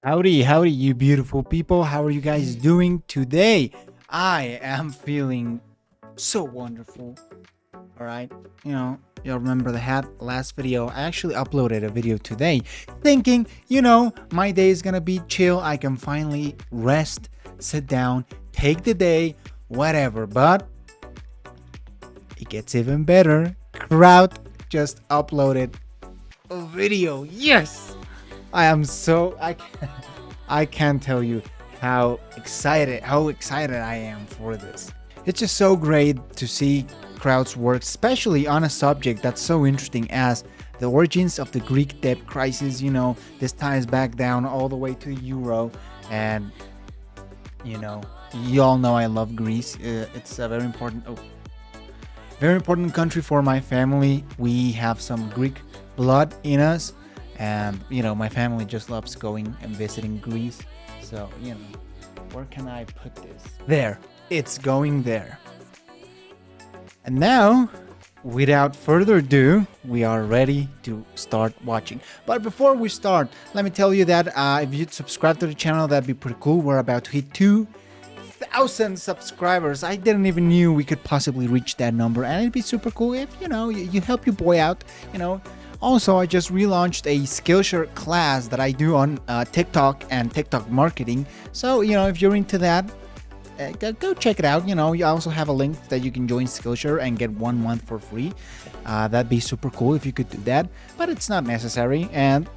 Howdy, howdy, you beautiful people. How are you guys doing today? I am feeling so wonderful. All right. Y'all remember the hat last video? I actually uploaded a video today thinking, my day is gonna be chill. I can finally rest, sit down, take the day, whatever. But it gets even better. Kraut just uploaded a video. Yes! I can't tell you how excited I am for this. It's just so great to see Kraut's work, especially on a subject that's so interesting as the origins of the Greek debt crisis. This ties back down all the way to the euro, and you know, you all know I love Greece. It's a very important country for my family. We have some Greek blood in us, and my family just loves going and visiting Greece. So where can I put this? There, it's going there. And now, without further ado, we are ready to start watching. But before we start, let me tell you that if you'd subscribe to the channel, that'd be pretty cool. We're about to hit 2,000 subscribers. I didn't even knew we could possibly reach that number, and it'd be super cool if you help your boy out. Also, I just relaunched a Skillshare class that I do on TikTok and TikTok marketing. So if you're into that, go check it out. You also have a link that you can join Skillshare and get 1 month for free. That'd be super cool if you could do that, but it's not necessary. And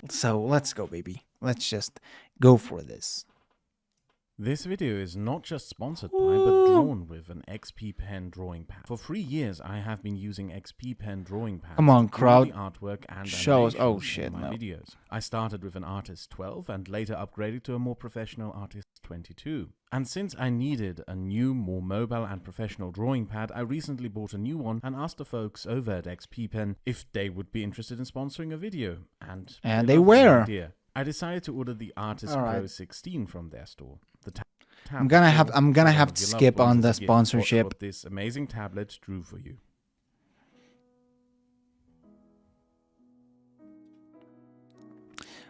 so let's go, baby. Let's just go for this. This video is not just sponsored by, but drawn with an XP Pen drawing pad. For 3 years, I have been using XP Pen drawing pads Come on, to Kraut. do the artwork and Shows. Oh animations shit, in my no. videos. I started with an Artist 12 and later upgraded to a more professional Artist 22. And since I needed a new, more mobile and professional drawing pad, I recently bought a new one and asked the folks over at XP Pen if they would be interested in sponsoring a video. And they loved the were. idea. I decided to order the Artist All right. Pro 16 from their store. The I'm gonna have to skip on the sponsorship. What this amazing tablet drew for you.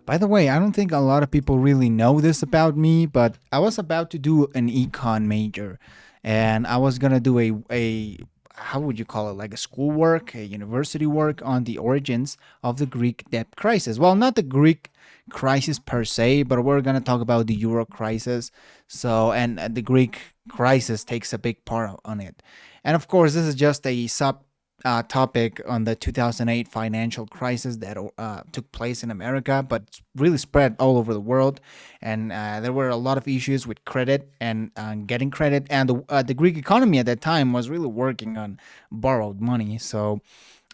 By the way, I don't think a lot of people really know this about me, but I was about to do an econ major, and I was gonna do a how would you call it, like a schoolwork, a university work on the origins of the Greek debt crisis. Well, not the Greek crisis per se, but we're gonna talk about the euro crisis. So, and the Greek crisis takes a big part on it. And of course, this is just a sub topic on the 2008 financial crisis that took place in America, but it's really spread all over the world. And there were a lot of issues with credit and getting credit, and the Greek economy at that time was really working on borrowed money. So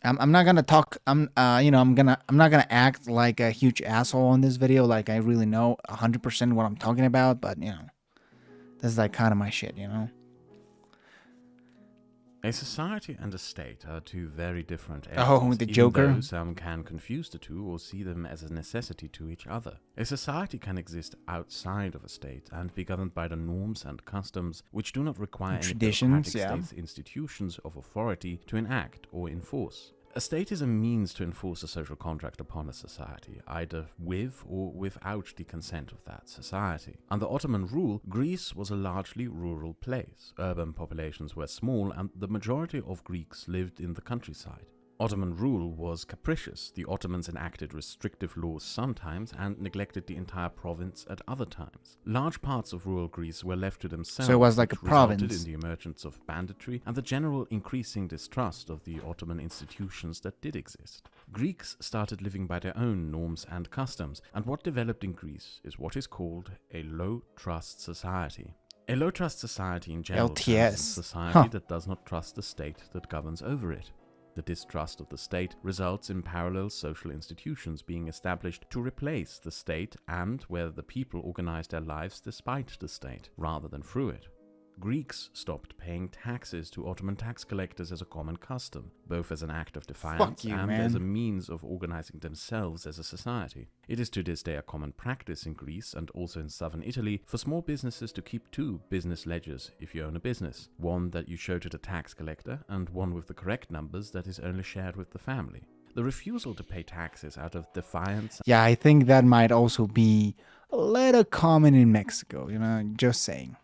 I'm not gonna talk. I'm not gonna act like a huge asshole on this video. Like I really know 100% what I'm talking about, but this is like kind of my shit. A society and a state are two very different Oh, entities, the even Joker. though some can confuse the two or see them as a necessity to each other. A society can exist outside of a state and be governed by the norms and customs which do not require any Traditions, democratic state's institutions of authority to enact or enforce. A state is a means to enforce a social contract upon a society, either with or without the consent of that society. Under Ottoman rule, Greece was a largely rural place. Urban populations were small, and the majority of Greeks lived in the countryside. Ottoman rule was capricious. The Ottomans enacted restrictive laws sometimes and neglected the entire province at other times. Large parts of rural Greece were left to themselves, So it was like a which resulted province. in the emergence of banditry and the general increasing distrust of the Ottoman institutions that did exist. Greeks started living by their own norms and customs, and what developed in Greece is what is called a low-trust society. A low-trust society in general LTS. is a society that does not trust the state that governs over it. The distrust of the state results in parallel social institutions being established to replace the state and where the people organize their lives despite the state, rather than through it. Greeks stopped paying taxes to Ottoman tax collectors as a common custom, both as an act of defiance you, and man. as a means of organizing themselves as a society. It is to this day a common practice in Greece and also in southern Italy for small businesses to keep 2 business ledgers if you own a business, one that you show to the tax collector and one with the correct numbers that is only shared with the family. The refusal to pay taxes out of defiance Yeah, I think that might also be a little common in Mexico, just saying.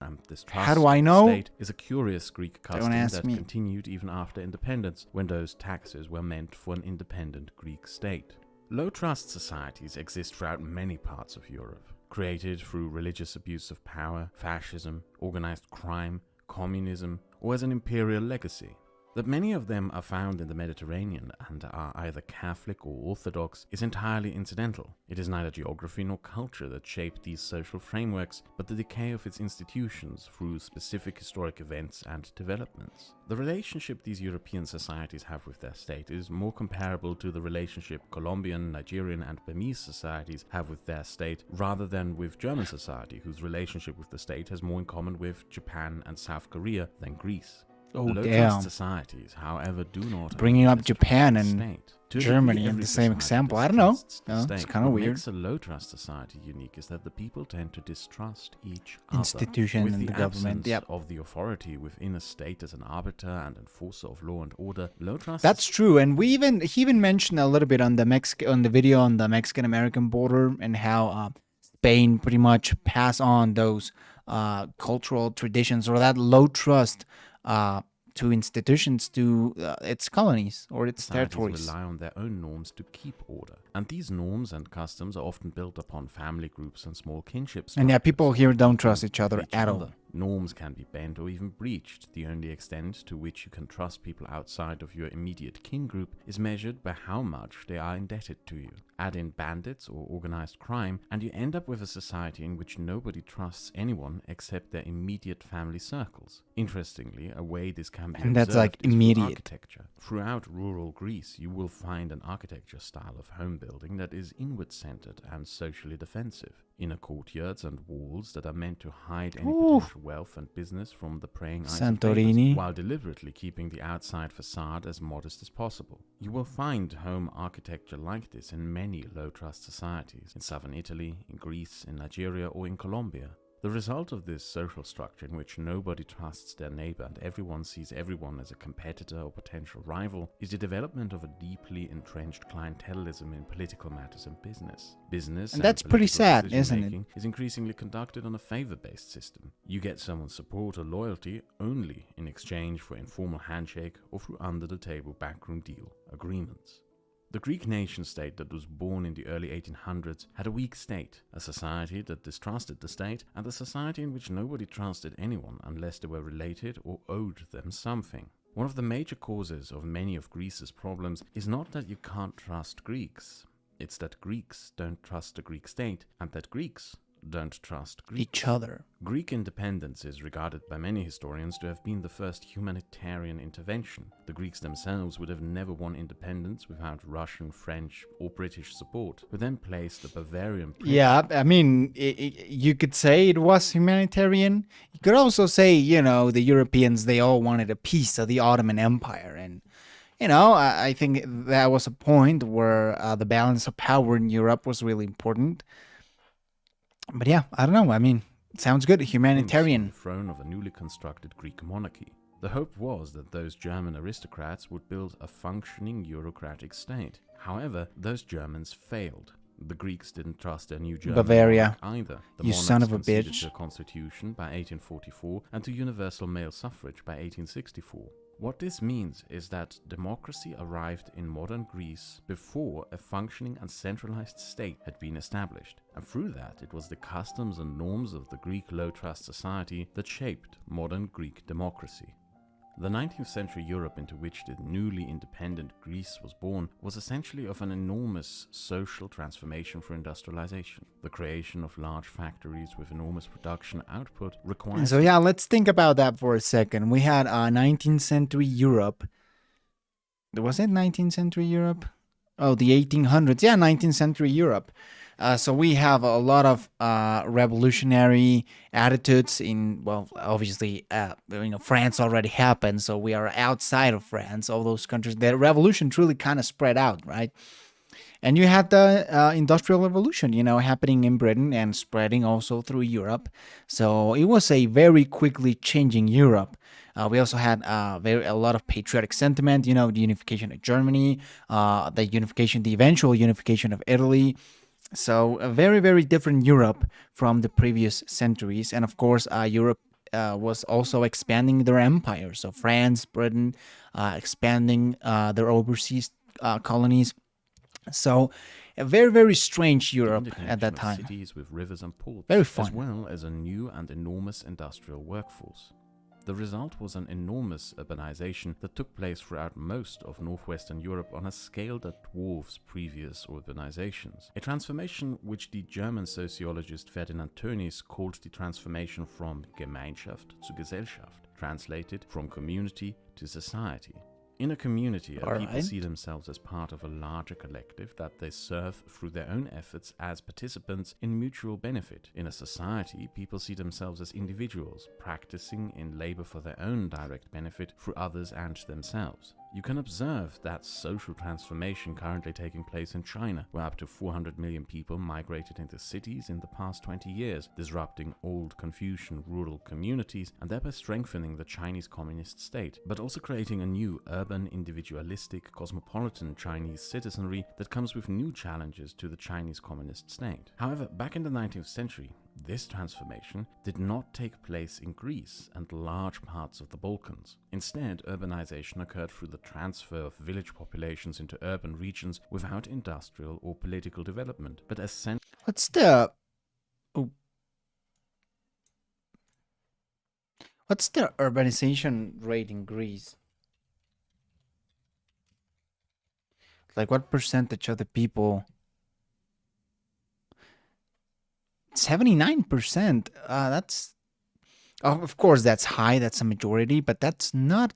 and How distrust do I of the know? state is a curious Greek custom ask that me. continued even after independence, when those taxes were meant for an independent Greek state. Low trust societies exist throughout many parts of Europe, created through religious abuse of power, fascism, organized crime, communism, or as an imperial legacy. That many of them are found in the Mediterranean and are either Catholic or Orthodox is entirely incidental. It is neither geography nor culture that shaped these social frameworks, but the decay of its institutions through specific historic events and developments. The relationship these European societies have with their state is more comparable to the relationship Colombian, Nigerian, and Burmese societies have with their state, rather than with German society, whose relationship with the state has more in common with Japan and South Korea than Greece. Oh, Low damn. trust societies, however, do not Bringing only up distrust Japan the and state. To a Germany degree, in every the same society example. I don't know. distrusts the It's state. kind of What weird. makes a low trust society unique is that the people tend to distrust each other. Institution With and the the government. absence Yep. of the authority within a state as an arbiter and enforcer of law and order, low trust That's true, and he even mentioned a little bit on the video on the Mexican American border and how Spain pretty much pass on those cultural traditions or that low trust to institutions to its colonies or its societies territories. rely on their own norms to keep order, and these norms and customs are often built upon family groups and small kinships. And yeah, people here don't trust each other at all. Norms can be bent or even breached. The only extent to which you can trust people outside of your immediate kin group is measured by how much they are indebted to you. Add in bandits or organized crime, and you end up with a society in which nobody trusts anyone except their immediate family circles. Interestingly, a way this can be And that's observed like is through immediate. architecture. Throughout rural Greece, you will find an architecture style of home building that is inward-centered and socially defensive. Inner courtyards and walls that are meant to hide any potential wealth and business from the praying eyes of Santorini. neighbors, while deliberately keeping the outside facade as modest as possible. You will find home architecture like this in many low-trust societies, in southern Italy, in Greece, in Nigeria, or in Colombia. The result of this social structure in which nobody trusts their neighbor and everyone sees everyone as a competitor or potential rival is the development of a deeply entrenched clientelism in political matters and business. Business And that's pretty political sad, isn't it? decision-making is increasingly conducted on a favor-based system. You get someone's support or loyalty only in exchange for informal handshake or through under-the-table backroom deal agreements. The Greek nation-state that was born in the early 1800s had a weak state, a society that distrusted the state, and a society in which nobody trusted anyone unless they were related or owed them something. One of the major causes of many of Greece's problems is not that you can't trust Greeks. It's that Greeks don't trust the Greek state, and that Greeks don't trust Greeks. Each other. Greek independence is regarded by many historians to have been the first humanitarian intervention. The Greeks themselves would have never won independence without Russian, French, or British support, who then placed the Bavarian prince. Yeah, I mean, you could say it was humanitarian. You could also say, the Europeans, they all wanted a piece of the Ottoman Empire. And, I think that was a point where the balance of power in Europe was really important. But yeah, I don't know. I mean, it sounds good. On Humanitarian. the throne of a newly constructed Greek monarchy. The hope was that those German aristocrats would build a functioning Eurocratic state. However, those Germans failed. The Greeks didn't trust their new German Bavaria. monarch either. The You son monarchs of a conceded bitch. to a constitution by 1844 and to universal male suffrage by 1864. What this means is that democracy arrived in modern Greece before a functioning and centralized state had been established, and through that it was the customs and norms of the Greek low-trust society that shaped modern Greek democracy. The 19th century Europe into which the newly independent Greece was born was essentially of an enormous social transformation for industrialization. The creation of large factories with enormous production output required... So yeah, let's think about that for a second. We had 19th century Europe. Was it 19th century Europe? Oh, the 1800s. Yeah, 19th century Europe. So we have a lot of revolutionary attitudes in, well, obviously, France already happened, so we are outside of France, all those countries. The revolution truly kind of spread out, right? And you had the Industrial Revolution, happening in Britain and spreading also through Europe. So it was a very quickly changing Europe. We also had a lot of patriotic sentiment. The unification of Germany, the eventual unification of Italy. So a very, very different Europe from the previous centuries. And of course, Europe was also expanding their empire. So France, Britain, expanding their overseas colonies. So a very, very strange The Europe at interconnection that of time. cities with rivers and Very ports, as fun. well as a new and enormous industrial workforce. The result was an enormous urbanization that took place throughout most of northwestern Europe on a scale that dwarfs previous urbanizations. A transformation which the German sociologist Ferdinand Tönnies called the transformation from Gemeinschaft zu Gesellschaft, translated from community to society. In a community, All people right. see themselves as part of a larger collective that they serve through their own efforts as participants in mutual benefit. In a society, people see themselves as individuals, practicing in labor for their own direct benefit through others and themselves. You can observe that social transformation currently taking place in China, where up to 400 million people migrated into cities in the past 20 years, disrupting old Confucian rural communities and thereby strengthening the Chinese communist state, but also creating a new urban, individualistic, cosmopolitan Chinese citizenry that comes with new challenges to the Chinese communist state. However, back in the 19th century, this transformation did not take place in Greece and large parts of the Balkans. Instead, urbanization occurred through the transfer of village populations into urban regions without industrial or political development, but as What's the oh, what's the urbanization rate in Greece? Like, what percentage of the people? 79%. That's of course that's high. That's a majority, but that's not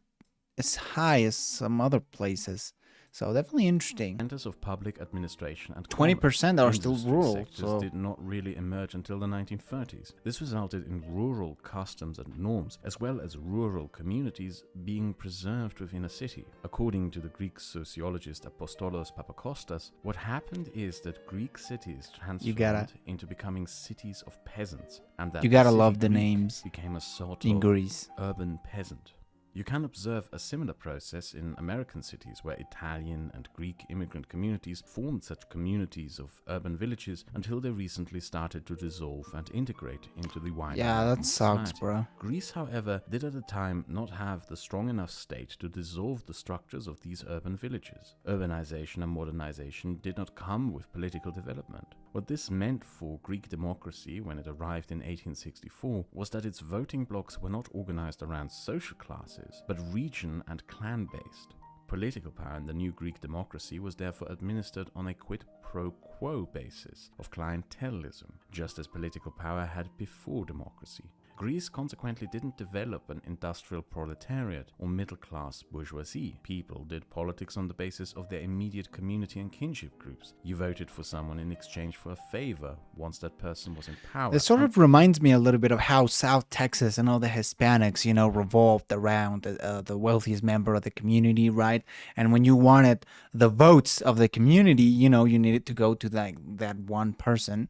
as high as some other places. So definitely interesting. centers of public administration and Twenty commerce. percent are still Industry rural. sectors So did not really emerge until the 1930s. This resulted in rural customs and norms, as well as rural communities being preserved within a city. According to the Greek sociologist Apostolos Papakostas, what happened is that Greek cities transformed into becoming cities of peasants, and that you gotta city love the Greek names became a sort in of Greece. urban peasant. You can observe a similar process in American cities where Italian and Greek immigrant communities formed such communities of urban villages until they recently started to dissolve and integrate into the wider Yeah, American that sucks, society. bro. Greece, however, did at the time not have the strong enough state to dissolve the structures of these urban villages. Urbanization and modernization did not come with political development. What this meant for Greek democracy when it arrived in 1864 was that its voting blocks were not organized around social classes, but region and clan-based. Political power in the new Greek democracy was therefore administered on a quid pro quo basis of clientelism, just as political power had before democracy. Greece consequently didn't develop an industrial proletariat or middle-class bourgeoisie. People did politics on the basis of their immediate community and kinship groups. You voted for someone in exchange for a favor once that person was in power. This sort of reminds me a little bit of how South Texas and all the Hispanics, revolved around the wealthiest member of the community, right? And when you wanted the votes of the community, you needed to go to that one person.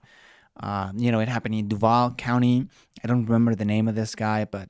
It happened in Duval County. I don't remember the name of this guy, but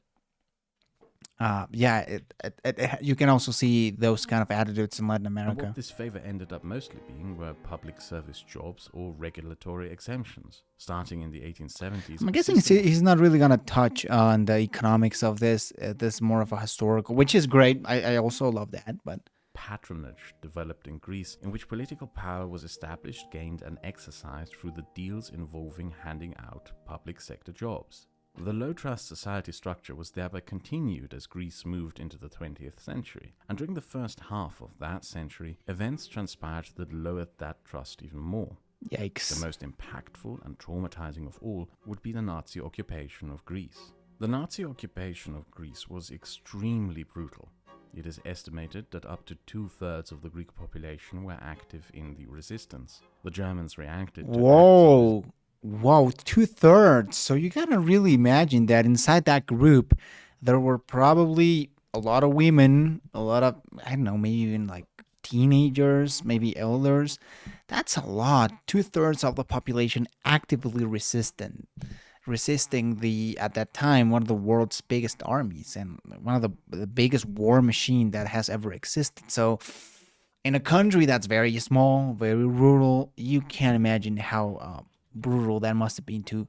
you can also see those kind of attitudes in Latin And America. what this favor ended up mostly being were public service jobs or regulatory exemptions. Starting in the 1870s, I'm guessing he's not really gonna touch on the economics of this. This is more of a historical, which is great. I also love that, but patronage developed in Greece, in which political power was established, gained, and exercised through the deals involving handing out public sector jobs. The low-trust society structure was thereby continued as Greece moved into the 20th century, and during the first half of that century, events transpired that lowered that trust even more. yikes. The most impactful and traumatizing of all would be the Nazi occupation of Greece. The Nazi occupation of Greece was extremely brutal. It is estimated that up to 2/3 of the Greek population were active in the resistance. The Germans reacted to Whoa, 2/3. So you gotta really imagine that inside that group, there were probably a lot of women, a lot of, I don't know, maybe even like teenagers, maybe elders. That's a lot. 2/3 of the population actively resistant. resisting at that time, one of the world's biggest armies and one of the biggest war machine that has ever existed. So in a country that's very small, very rural, you can't imagine how brutal that must have been to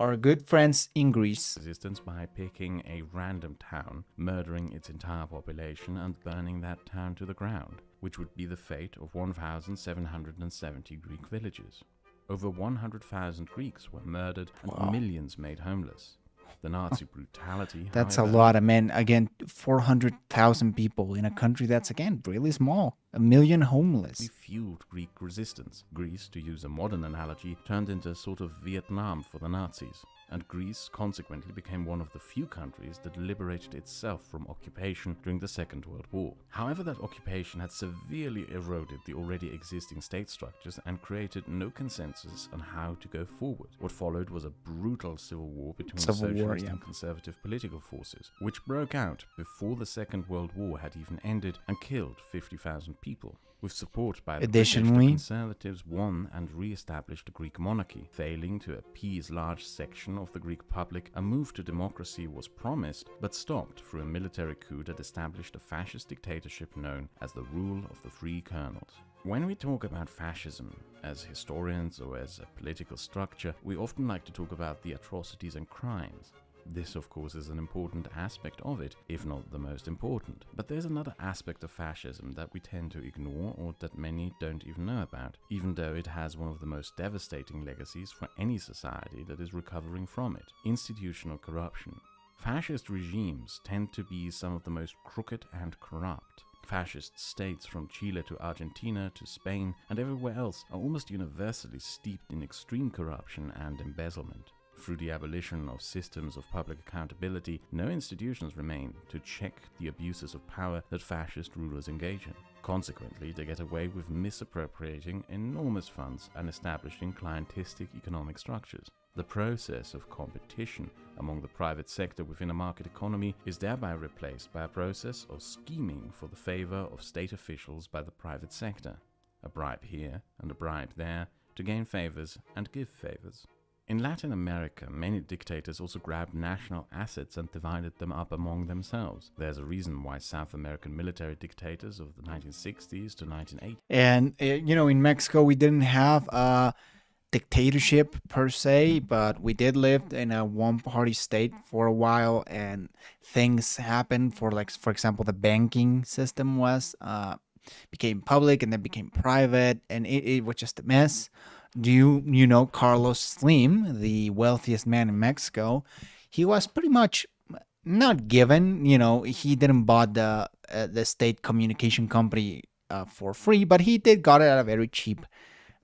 our good friends in Greece. Resistance by picking a random town, murdering its entire population, and burning that town to the ground, which would be the fate of 1,770 Greek villages. Over 100,000 Greeks were murdered and millions made homeless. The Nazi brutality, That's however, a lot of men. Again, 400,000 people in a country that's, again, really small. A million homeless. fueled Greek resistance. Greece, to use a modern analogy, turned into a sort of Vietnam for the Nazis, and Greece consequently became one of the few countries that liberated itself from occupation during the Second World War. However, that occupation had severely eroded the already existing state structures and created no consensus on how to go forward. What followed was a brutal civil war between socialist and conservative political forces, which broke out before the Second World War had even ended and killed 50,000 people. With support by the British, the Conservatives won and re-established the Greek monarchy. Failing to appease large section of the Greek public, a move to democracy was promised, but stopped through a military coup that established a fascist dictatorship known as the rule of the free colonels. When we talk about fascism, as historians or as a political structure, we often like to talk about the atrocities and crimes. This, of course, is an important aspect of it, if not the most important. But there's another aspect of fascism that we tend to ignore or that many don't even know about, even though it has one of the most devastating legacies for any society that is recovering from it: institutional corruption. Fascist regimes tend to be some of the most crooked and corrupt. Fascist states from Chile to Argentina to Spain and everywhere else are almost universally steeped in extreme corruption and embezzlement. Through the abolition of systems of public accountability, no institutions remain to check the abuses of power that fascist rulers engage in. Consequently, they get away with misappropriating enormous funds and establishing clientistic economic structures. The process of competition among the private sector within a market economy is thereby replaced by a process of scheming for the favor of state officials by the private sector. A bribe here and a bribe there to gain favors and give favors. In Latin America, many dictators also grabbed national assets and divided them up among themselves. There's a reason why South American military dictators of the 1960s to 1980s. And, in Mexico, we didn't have a dictatorship per se, but we did live in a one-party state for a while, and things happened for example, the banking system became public and then became private, and it was just a mess. Do you know Carlos Slim, the wealthiest man in Mexico? He was pretty much not given, he didn't bought the state communication company for free, but he did got it at a very cheap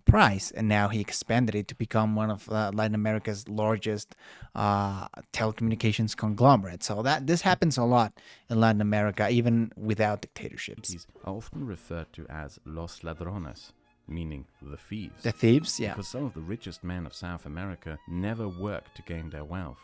price, and now he expanded it to become one of Latin America's largest telecommunications conglomerates. So this happens a lot in Latin America, even without dictatorships. These are often referred to as los ladrones, meaning the thieves. The thieves, yeah. Because some of the richest men of South America never worked to gain their wealth.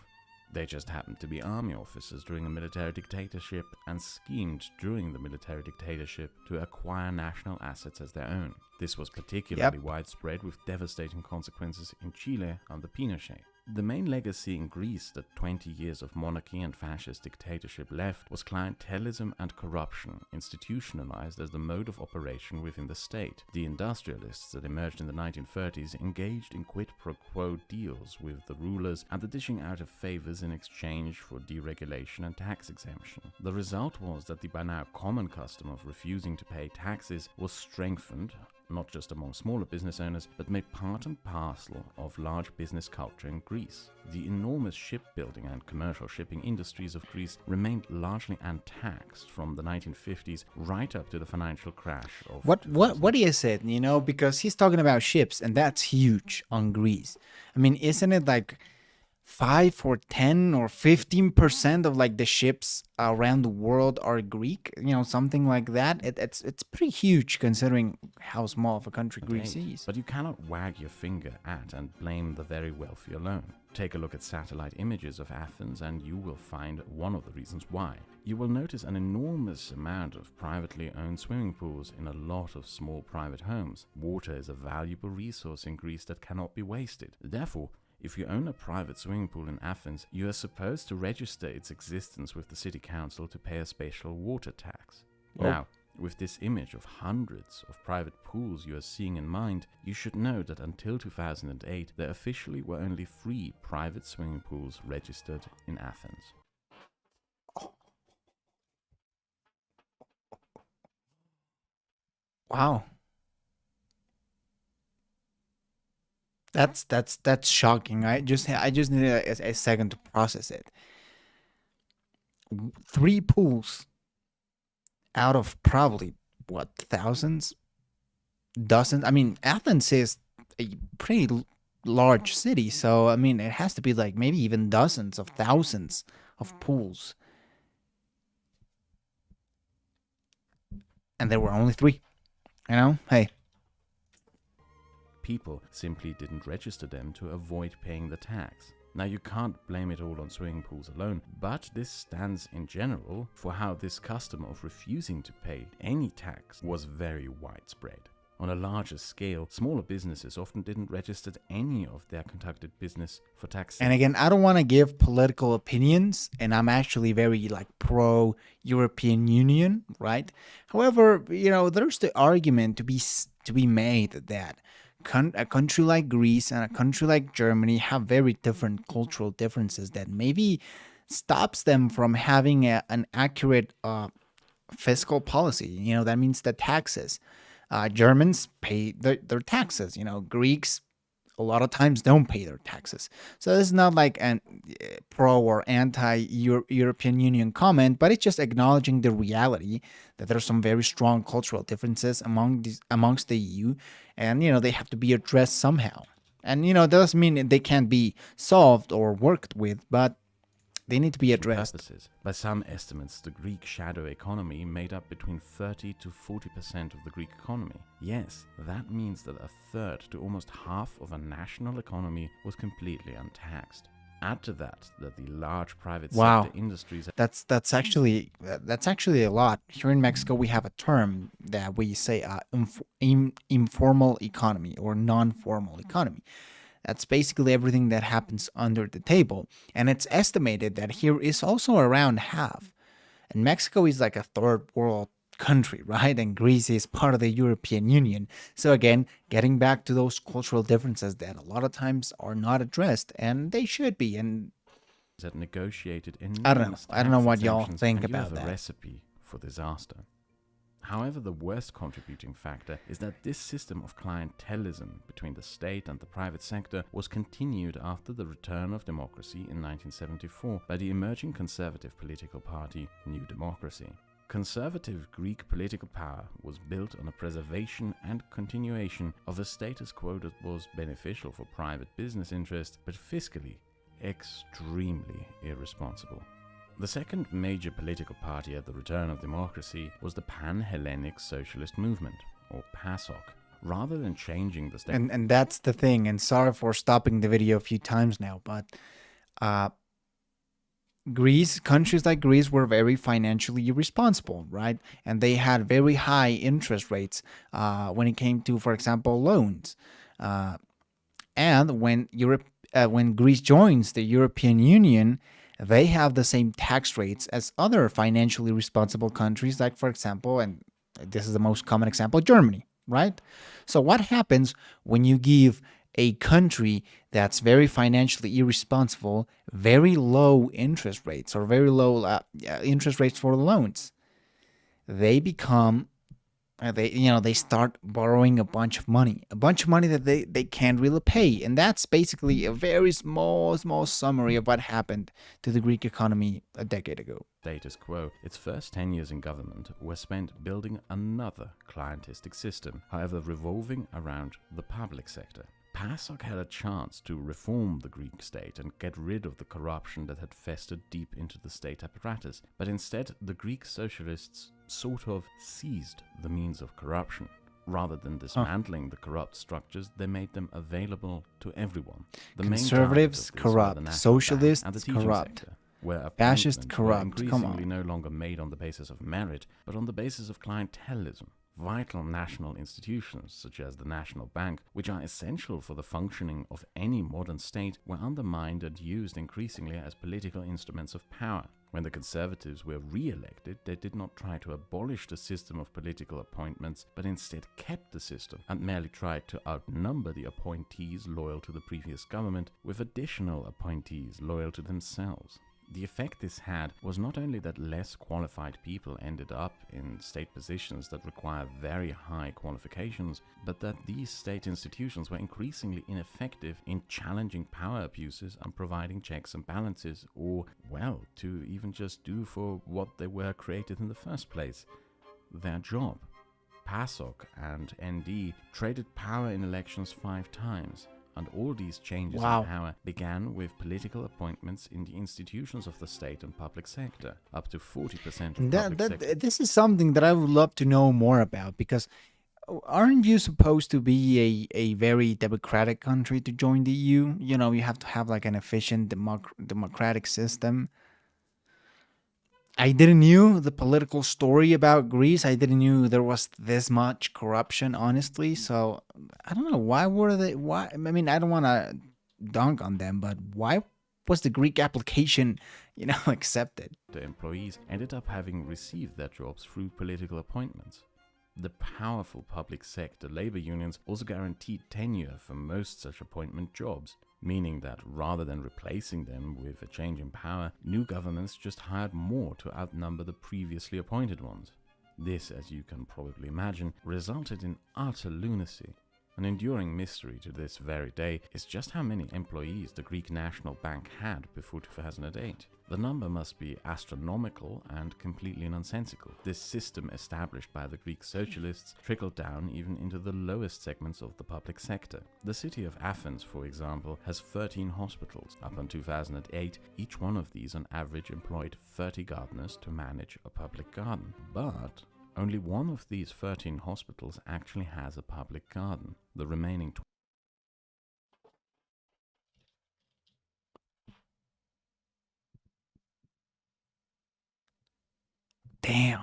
They just happened to be army officers during a military dictatorship and schemed during the military dictatorship to acquire national assets as their own. This was particularly widespread with devastating consequences in Chile under Pinochet. The main legacy in Greece that 20 years of monarchy and fascist dictatorship left was clientelism and corruption, institutionalized as the mode of operation within the state. The industrialists that emerged in the 1930s engaged in quid pro quo deals with the rulers and the dishing out of favors in exchange for deregulation and tax exemption. The result was that the by now common custom of refusing to pay taxes was strengthened, not just among smaller business owners, but made part and parcel of large business culture in Greece. The enormous shipbuilding and commercial shipping industries of Greece remained largely untaxed from the 1950s right up to the financial crash of What is it, because he's talking about ships, and that's huge on Greece. I mean, isn't it like 5 or 10 or 15% of the ships around the world are Greek, something like that? It's pretty huge considering how small of a country Greece is. But you cannot wag your finger at and blame the very wealthy alone. Take a look at satellite images of Athens and you will find one of the reasons why. You will notice an enormous amount of privately owned swimming pools in a lot of small private homes. Water is a valuable resource in Greece that cannot be wasted. Therefore, If you own a private swimming pool in Athens, you are supposed to register its existence with the city council to pay a special water tax. Oh. Now, with this image of hundreds of private pools you are seeing in mind, you should know that until 2008, there officially were only 3 private swimming pools registered in Athens. Wow. That's shocking. I just need a second to process it. 3 pools out of probably what, thousands, dozens. I mean, Athens is a pretty large city, so I mean, it has to be like maybe even dozens of thousands of pools, and there were only 3. You know, hey. People simply didn't register them to avoid paying the tax. Now, you can't blame it all on swimming pools alone, but this stands in general for how this custom of refusing to pay any tax was very widespread. On a larger scale, smaller businesses often didn't register any of their conducted business for taxation. And again, I don't want to give political opinions, and I'm actually very like pro European Union, right? However, you know, there's the argument to be made that a country like Greece and a country like Germany have very different cultural differences that maybe stops them from having an accurate fiscal policy. You know, that means the taxes. Germans pay their taxes. You know, Greeks a lot of times don't pay their taxes. So this is not like an pro or anti-European Union comment, but it's just acknowledging the reality that there are some very strong cultural differences amongst the EU, and you know they have to be addressed somehow. And you know, it doesn't mean they can't be solved or worked with, but they need to be addressed. Purposes. By some estimates, the Greek shadow economy made up between 30 to 40% of the Greek economy. Yes, that means that a third to almost half of a national economy was completely untaxed. Add to that the large private sector industries. That's actually a lot. Here in Mexico, we have a term that we say informal economy or non-formal economy. That's basically everything that happens under the table. And it's estimated that here is also around half. And Mexico is like a third world country, right? And Greece is part of the European Union. So again, getting back to those cultural differences that a lot of times are not addressed, and they should be. And that negotiated in I don't know what y'all think about that. that. A recipe for disaster. However, the worst contributing factor is that this system of clientelism between the state and the private sector was continued after the return of democracy in 1974 by the emerging conservative political party New Democracy. Conservative Greek political power was built on a preservation and continuation of a status quo that was beneficial for private business interests, but fiscally extremely irresponsible. The second major political party at the return of democracy was the Pan-Hellenic Socialist Movement, or PASOK. Rather than changing the state... And that's the thing, and sorry for stopping the video a few times now, but countries like Greece were very financially irresponsible, right? And they had very high interest rates when it came to, for example, loans. And when Greece joins the European Union, they have the same tax rates as other financially responsible countries, like, for example, and this is the most common example, Germany, right? So what happens when you give a country that's very financially irresponsible very low interest rates or very low interest rates for loans? They become they start borrowing a bunch of money that they can't really pay. And that's basically a very small summary of what happened to the Greek economy a decade ago. Status quo. Its first 10 years in government were spent building another clientistic system, however revolving around the public sector. PASOK had a chance to reform the Greek state and get rid of the corruption that had festered deep into the state apparatus, but instead the Greek socialists sort of seized the means of corruption. Rather than dismantling the corrupt structures, they made them available to everyone. The Conservatives corrupt, socialists corrupt, where fascist appointments corrupt. were Come increasingly on. no longer made on the basis of merit, but on the basis of clientelism. vital national institutions, such as the National Bank, which are essential for the functioning of any modern state, were undermined and used increasingly as political instruments of power. When the Conservatives were re-elected, they did not try to abolish the system of political appointments, but instead kept the system and merely tried to outnumber the appointees loyal to the previous government with additional appointees loyal to themselves. The effect this had was not only that less qualified people ended up in state positions that require very high qualifications, but that these state institutions were increasingly ineffective in challenging power abuses and providing checks and balances, or, well, to even just do for what they were created in the first place, their job. PASOK and ND traded power in elections 5 times. And all these changes Wow. in power began with political appointments in the institutions of the state and public sector. Up to 40% of public sector. This is something that I would love to know more about, because aren't you supposed to be a very democratic country to join the EU? You know, you have to have like an efficient democratic system. I didn't knew the political story about Greece. I didn't knew there was this much corruption, honestly. So I don't know, why were they? Why? I mean, I don't want to dunk on them, but why was the Greek application, accepted? The employees ended up having received their jobs through political appointments. The powerful public sector labor unions also guaranteed tenure for most such appointment jobs, meaning that rather than replacing them with a change in power, new governments just hired more to outnumber the previously appointed ones. This, as you can probably imagine, resulted in utter lunacy. An enduring mystery to this very day is just how many employees the Greek National Bank had before 2008. The number must be astronomical and completely nonsensical. This system established by the Greek socialists trickled down even into the lowest segments of the public sector. The city of Athens, for example, has 13 hospitals. Up until 2008, each one of these on average employed 30 gardeners to manage a public garden. But only one of these 13 hospitals actually has a public garden. The remaining Damn.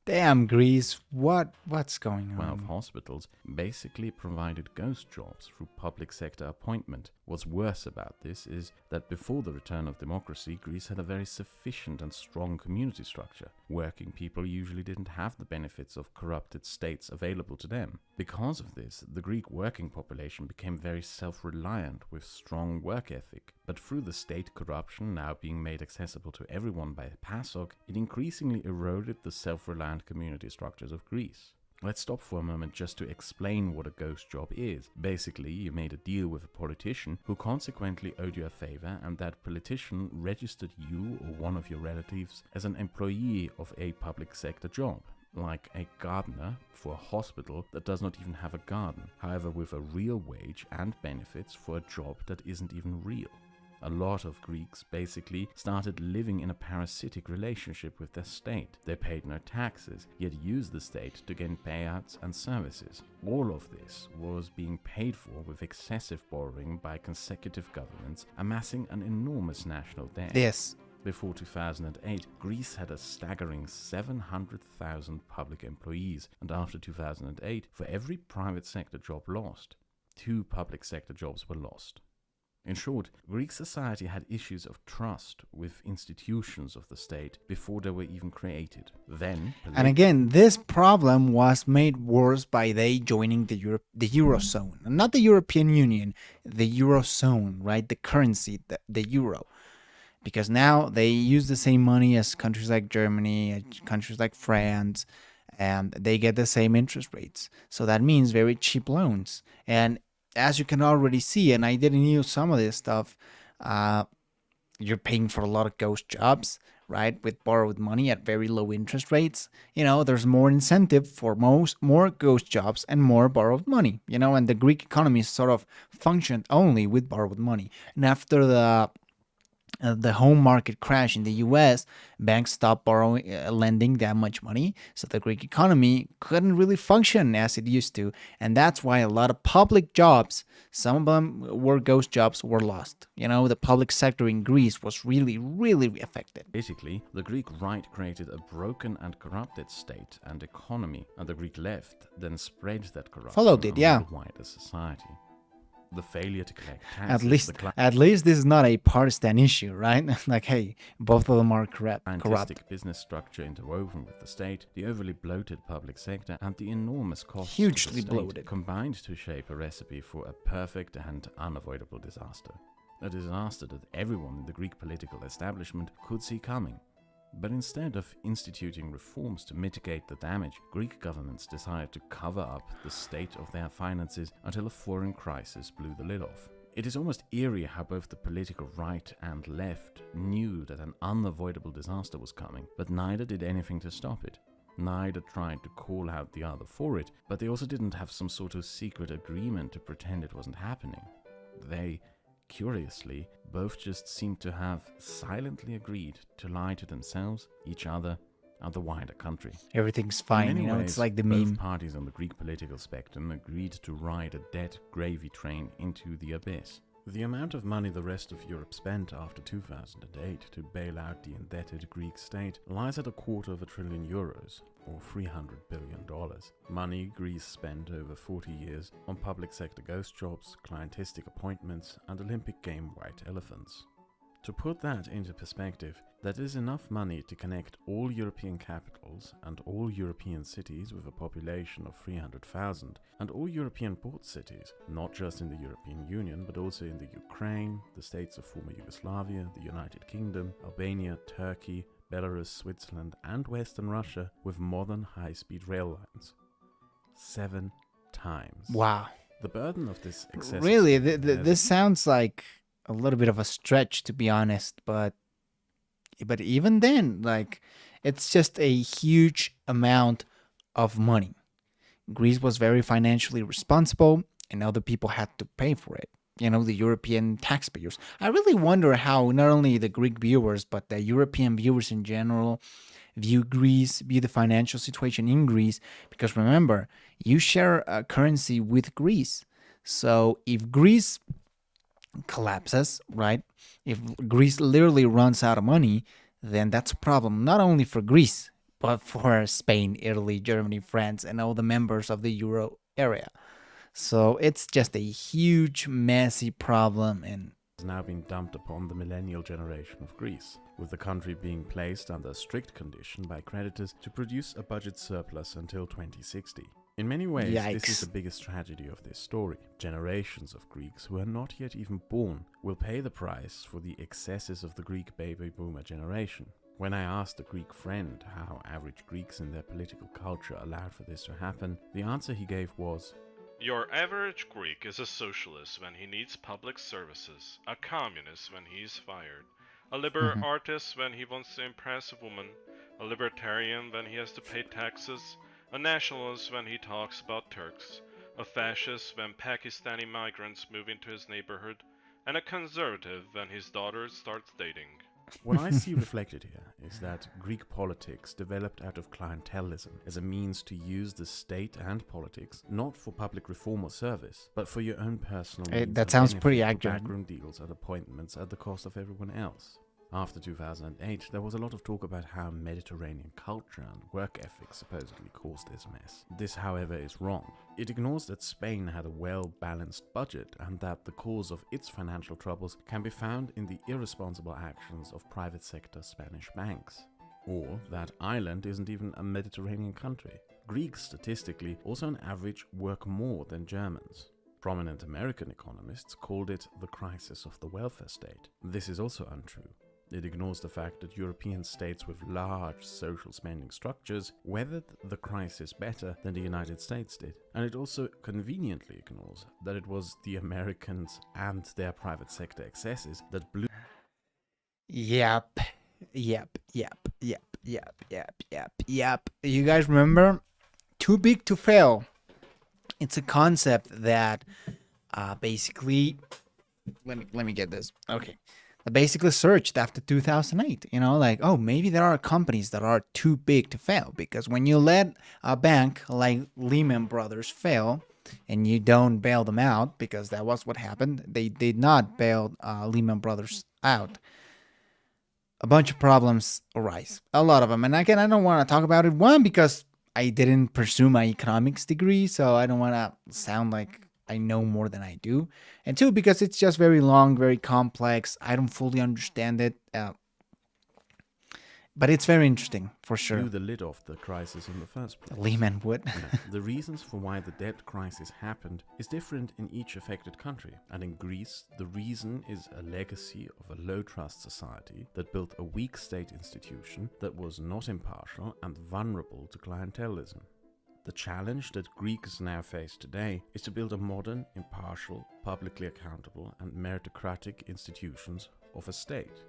Damn, Greece. What's going 12 on? hospitals basically provided ghost jobs through public sector appointment. What's worse about this is that before the return of democracy, Greece had a very sufficient and strong community structure. Working people usually didn't have the benefits of corrupted states available to them. Because of this, the Greek working population became very self-reliant with strong work ethic. But through the state corruption now being made accessible to everyone by PASOK, it increasingly eroded the self-reliant community structures of Greece. Let's stop for a moment just to explain what a ghost job is. Basically, you made a deal with a politician who consequently owed you a favor, and that politician registered you or one of your relatives as an employee of a public sector job, like a gardener for a hospital that does not even have a garden, however with a real wage and benefits for a job that isn't even real. A lot of Greeks basically started living in a parasitic relationship with their state. They paid no taxes, yet used the state to gain payouts and services. All of this was being paid for with excessive borrowing by consecutive governments, amassing an enormous national debt. Yes. Before 2008, Greece had a staggering 700,000 public employees, and after 2008, for every private sector job lost, 2 public sector jobs were lost. In short, Greek society had issues of trust with institutions of the state before they were even created. Then, And again, this problem was made worse by they joining the Eurozone. Not the European Union, the Eurozone, right? The currency, the euro. Because now they use the same money as countries like Germany, countries like France, and they get the same interest rates. So that means very cheap loans. And as you can already see, and I didn't use some of this stuff, you're paying for a lot of ghost jobs, right? With borrowed money at very low interest rates. There's more incentive for more ghost jobs and more borrowed money, and the Greek economy sort of functioned only with borrowed money. And after the the home market crash in the US, banks stopped lending that much money, so the Greek economy couldn't really function as it used to, and that's why a lot of public jobs, some of them were ghost jobs, were lost. The public sector in Greece was really, really affected. Basically, the Greek right created a broken and corrupted state and economy, and the Greek left then spread that corruption Followed it, yeah. among the wider society. The failure to collect At taxes, least this is not a partisan issue, right? Like, hey, both of them are corrupt. scientific business structure interwoven with the state, the overly bloated public sector, and the enormous costs Hugely of the state bloated. combined to shape a recipe for a perfect and unavoidable disaster. A disaster that everyone in the Greek political establishment could see coming. But instead of instituting reforms to mitigate the damage, Greek governments decided to cover up the state of their finances until a foreign crisis blew the lid off. It is almost eerie how both the political right and left knew that an unavoidable disaster was coming, but neither did anything to stop it. Neither tried to call out the other for it, but they also didn't have some sort of secret agreement to pretend it wasn't happening. They, curiously, both just seemed to have silently agreed to lie to themselves, each other, and the wider country. Everything's fine, In many ways, it's like the both meme. parties on the Greek political spectrum agreed to ride a dead gravy train into the abyss. The amount of money the rest of Europe spent after 2008 to bail out the indebted Greek state lies at €250 billion, or $300 billion. Money Greece spent over 40 years on public sector ghost jobs, clientistic appointments, and Olympic game white elephants. To put that into perspective, that is enough money to connect all European capitals and all European cities with a population of 300,000 and all European port cities, not just in the European Union but also in the Ukraine, the states of former Yugoslavia, the United Kingdom, Albania, Turkey, Belarus, Switzerland and Western Russia with modern high-speed rail lines. 7 times. Wow. The burden of this excessive... Really, this sounds like a little bit of a stretch, to be honest, but even then, like, it's just a huge amount of money. Greece was very financially responsible, and other people had to pay for it. The European taxpayers. I really wonder how not only the Greek viewers, but the European viewers in general view the financial situation in Greece, because remember, you share a currency with Greece. So if Greece collapses, right? If Greece literally runs out of money, then that's a problem not only for Greece, but for Spain, Italy, Germany, France, and all the members of the Euro area. So it's just a huge, messy problem, and has now been dumped upon the millennial generation of Greece, with the country being placed under a strict condition by creditors to produce a budget surplus until 2060. In many ways, This is the biggest tragedy of this story. Generations of Greeks who are not yet even born will pay the price for the excesses of the Greek baby boomer generation. When I asked a Greek friend how average Greeks in their political culture allowed for this to happen, the answer he gave was, "Your average Greek is a socialist when he needs public services, a communist when he's fired, a liberal artist when he wants to impress a woman, a libertarian when he has to pay taxes, a nationalist when he talks about Turks, a fascist when Pakistani migrants move into his neighborhood, and a conservative when his daughter starts dating." What I see reflected here is that Greek politics developed out of clientelism as a means to use the state and politics not for public reform or service, but for your own personal needs. That sounds pretty for accurate. Backroom deals and appointments at the cost of everyone else. After 2008, there was a lot of talk about how Mediterranean culture and work ethic supposedly caused this mess. This, however, is wrong. It ignores that Spain had a well-balanced budget and that the cause of its financial troubles can be found in the irresponsible actions of private sector Spanish banks. Or that Ireland isn't even a Mediterranean country. Greeks, statistically, also on average work more than Germans. Prominent American economists called it the crisis of the welfare state. This is also untrue. It ignores the fact that European states with large social spending structures weathered the crisis better than the United States did. And it also conveniently ignores that it was the Americans and their private sector excesses that blew... Yep. You guys remember? Too big to fail. It's a concept that basically... Let me get this. Okay. basically surged after 2008. You know, like, oh, maybe there are companies that are too big to fail, because when you let a bank like Lehman Brothers fail and you don't bail them out, because that was what happened, they did not bail Lehman Brothers out, a bunch of problems arise, a lot of them. And again, I don't want to talk about it. One, because I didn't pursue my economics degree, so I don't want to sound like I know more than I do. And two, because it's just very long, very complex. I don't fully understand it. But it's very interesting, for sure. Blew the lid off the crisis in the first place. Lehman would. The reasons for why the debt crisis happened is different in each affected country. And in Greece, the reason is a legacy of a low-trust society that built a weak state institution that was not impartial and vulnerable to clientelism. The challenge that Greeks now face today is to build a modern, impartial, publicly accountable and meritocratic institutions of a state,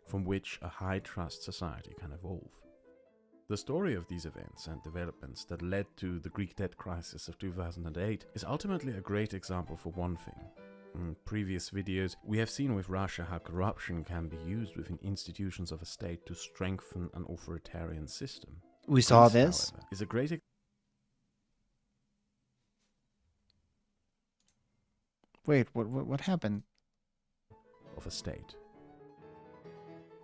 from which a high-trust society can evolve. The story of these events and developments that led to the Greek debt crisis of 2008 is ultimately a great example for one thing. In previous videos, we have seen with Russia how corruption can be used within institutions of a state to strengthen an authoritarian system. We saw this. However, is a great Wait, what happened? of a state.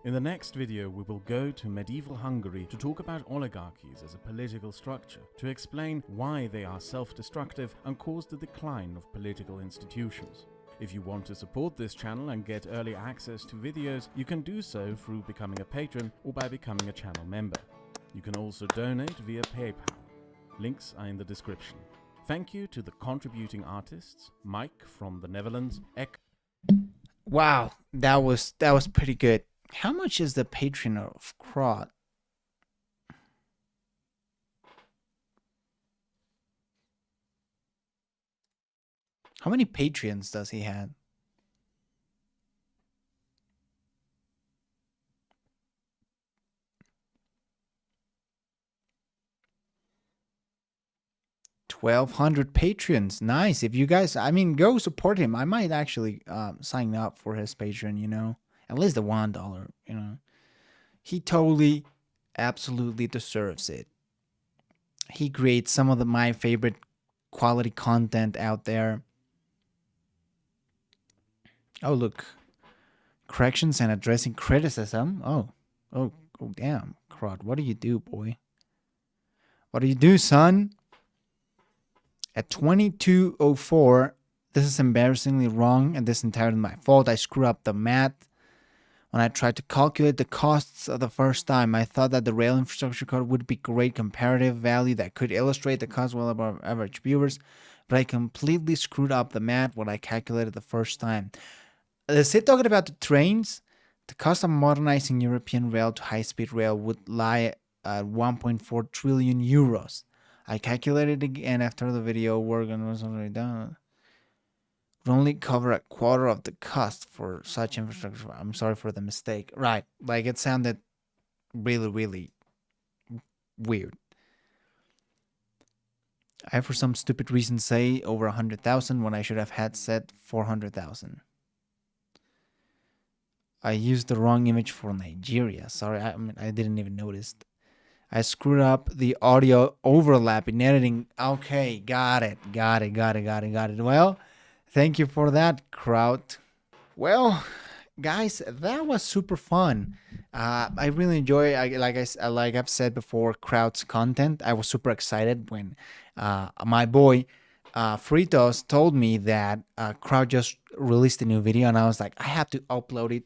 In the next video, we will go to medieval Hungary to talk about oligarchies as a political structure, to explain why they are self-destructive and cause the decline of political institutions. If you want to support this channel and get early access to videos, you can do so through becoming a patron or by becoming a channel member. You can also donate via PayPal. Links are in the description. Thank you to the contributing artists, Mike from the Netherlands, Wow, that was pretty good. How much is the Patreon of Kraut? How many Patreons does he have? $1,200 Patreons. Nice. If you guys, I mean, go support him. I might actually sign up for his Patreon, you know. At least the $1, you know. He totally, absolutely deserves it. He creates some of my favorite quality content out there. Oh, look. Corrections and addressing criticism. Oh, damn. Kraut, what do you do, boy? What do you do, son? At 22:04, this is embarrassingly wrong, and this is entirely my fault. I screwed up the math. When I tried to calculate the costs of the first time, I thought that the rail infrastructure code would be great comparative value that could illustrate the cost well above average viewers, but I completely screwed up the math when I calculated the first time. Is it talking about the trains? The cost of modernizing European rail to high-speed rail would lie at 1.4 trillion euros. I calculated again after the video work and was already done. Would only cover a quarter of the cost for such infrastructure. I'm sorry for the mistake. Right, like it sounded really, really weird. I, for some stupid reason, say over 100,000 when I should have had said 400,000. I used the wrong image for Nigeria. Sorry, I didn't even notice. I screwed up the audio overlap in editing. Okay, got it. Well, thank you for that, Kraut. Well, guys, that was super fun. I really enjoy, like I've said before, Kraut's content. I was super excited when my boy Fritos told me that Kraut just released a new video, and I was like, I have to upload it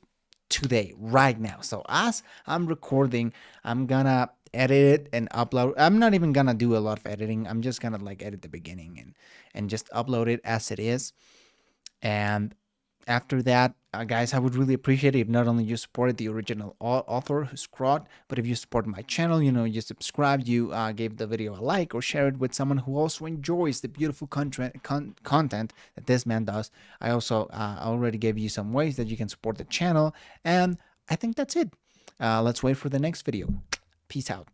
today, right now. So as I'm recording, I'm gonna edit it and upload. I'm not even gonna do a lot of editing. I'm just gonna like edit the beginning and just upload it as it is. And after that, guys, I would really appreciate it if not only you supported the original author, who's Kraut, but if you support my channel, you know, you subscribed, you gave the video a like, or share it with someone who also enjoys the beautiful content that this man does. I also already gave you some ways that you can support the channel, and I think that's it. Let's wait for the next video. Peace out.